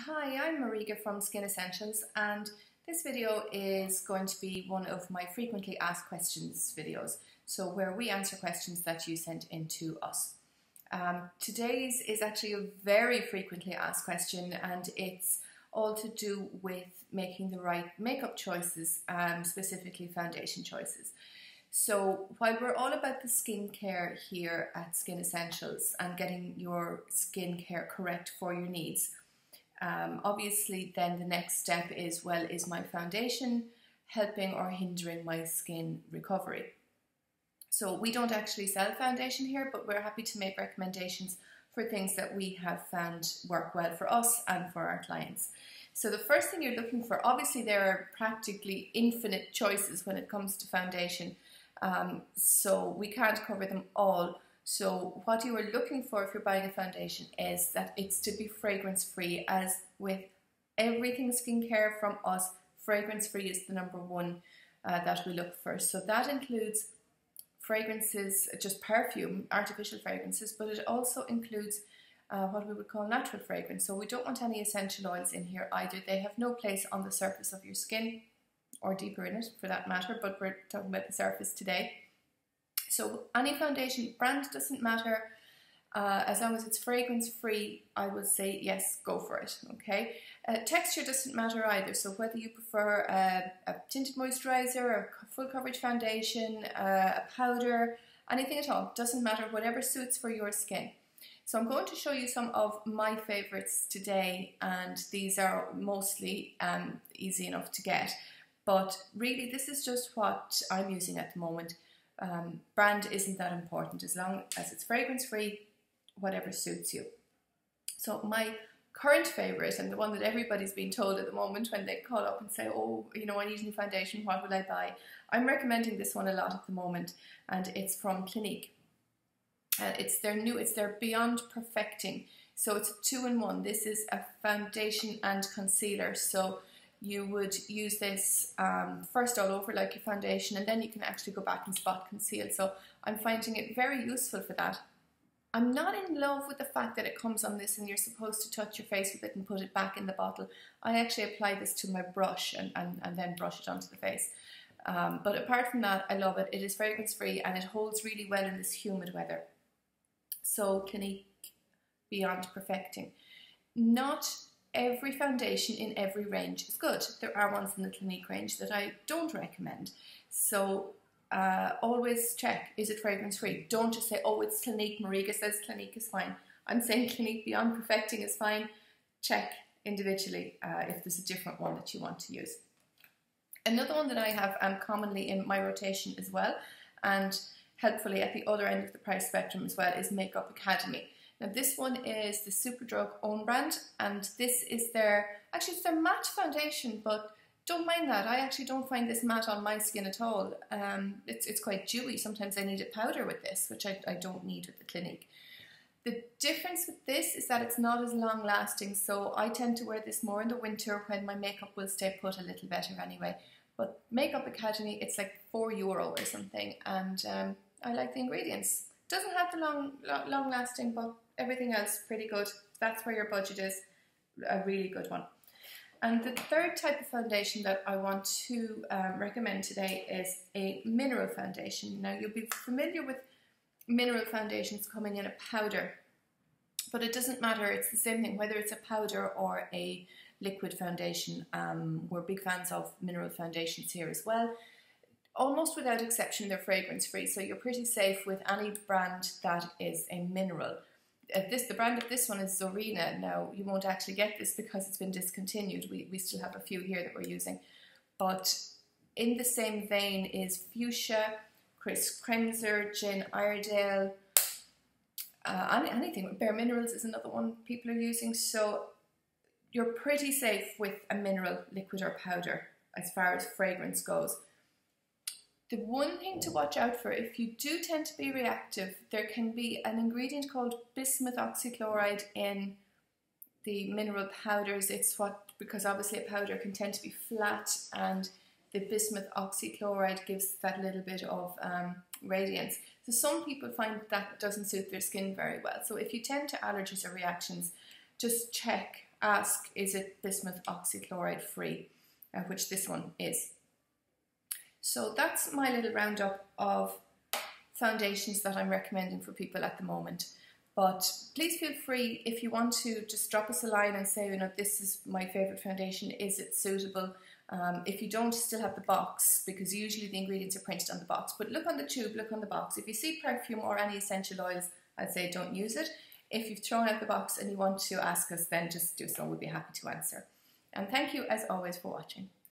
Hi, I'm Mariga from Skin Essentials, and this video is going to be one of my frequently asked questions videos, so where we answer questions that you sent in to us. Today's is actually a very frequently asked question, and it's all to do with making the right makeup choices, specifically foundation choices. So while we're all about the skincare here at Skin Essentials and getting your skincare correct for your needs, obviously then the next step is, well, is my foundation helping or hindering my skin recovery? So we don't actually sell foundation here, but we're happy to make recommendations for things that we have found work well for us and for our clients. So the first thing you're looking for, obviously there are practically infinite choices when it comes to foundation, so we can't cover them all. So what you are looking for if you're buying a foundation is that it's to be fragrance free. As with everything skincare from us, fragrance free is the number one that we look for. So that includes fragrances, just perfume, artificial fragrances, but it also includes what we would call natural fragrance. So we don't want any essential oils in here either. They have no place on the surface of your skin, or deeper in it for that matter, but we're talking about the surface today. So any foundation, brand doesn't matter, as long as it's fragrance free, I would say yes, go for it, okay? Texture doesn't matter either, so whether you prefer a tinted moisturizer, a full coverage foundation, a powder, anything at all, doesn't matter, whatever suits for your skin. So I'm going to show you some of my favorites today, and these are mostly easy enough to get, but really this is just what I'm using at the moment. Brand isn't that important, as long as it's fragrance free, whatever suits you. So my current favourite, and the one that everybody's been told at the moment when they call up and say, oh, you know, I need a new foundation, what will I buy? I'm recommending this one a lot at the moment, and it's from Clinique. It's their Beyond Perfecting. So it's a 2-in-1. This is a foundation and concealer. So you would use this first all over like your foundation, and then you can actually go back and spot conceal. So I'm finding it very useful for that. I'm not in love with the fact that it comes on this and you're supposed to touch your face with it and put it back in the bottle. I actually apply this to my brush and then brush it onto the face. But apart from that, I love it. It is fragrance free and it holds really well in this humid weather. So Clinique Beyond Perfecting. Not every foundation in every range is good. There are ones in the Clinique range that I don't recommend. So always check, is it fragrance free? Don't just say, oh, it's Clinique, Mariga says Clinique is fine. I'm saying Clinique Beyond Perfecting is fine. Check individually if there's a different one that you want to use. Another one that I have commonly in my rotation as well, and helpfully at the other end of the price spectrum as well, is Makeup Academy. Now this one is the Superdrug own brand, and this is it's their matte foundation, but don't mind that. I actually don't find this matte on my skin at all. It's quite dewy. Sometimes I need a powder with this, which I don't need with the Clinique. The difference with this is that it's not as long lasting, so I tend to wear this more in the winter when my makeup will stay put a little better anyway. But Makeup Academy, it's like €4 or something, and I like the ingredients. Doesn't have the long lasting, but everything else pretty good. That's where your budget is, a really good one. And the third type of foundation that I want to recommend today is a mineral foundation. Now you'll be familiar with mineral foundations coming in a powder, but it doesn't matter, it's the same thing, whether it's a powder or a liquid foundation. We're big fans of mineral foundations here as well. Almost without exception, they're fragrance free, so you're pretty safe with any brand that is a mineral. The brand of this one is Zorina. Now, you won't actually get this because it's been discontinued. We still have a few here that we're using. But in the same vein is Fuchsia, Chris Krenzer, Jane Iredale, anything. Bare Minerals is another one people are using. So you're pretty safe with a mineral, liquid or powder as far as fragrance goes. The one thing to watch out for, if you do tend to be reactive, there can be an ingredient called bismuth oxychloride in the mineral powders. Because obviously a powder can tend to be flat, and the bismuth oxychloride gives that little bit of radiance. So some people find that doesn't suit their skin very well. So if you tend to allergies or reactions, just check ask, is it bismuth oxychloride free, which this one is. So that's my little roundup of foundations that I'm recommending for people at the moment. But please feel free, if you want to, just drop us a line and say, you know, this is my favourite foundation, is it suitable? If you don't still have the box, because usually the ingredients are printed on the box, but look on the tube, look on the box. If you see perfume or any essential oils, I'd say don't use it. If you've thrown out the box and you want to ask us, then just do so, we'll be happy to answer. And thank you as always for watching.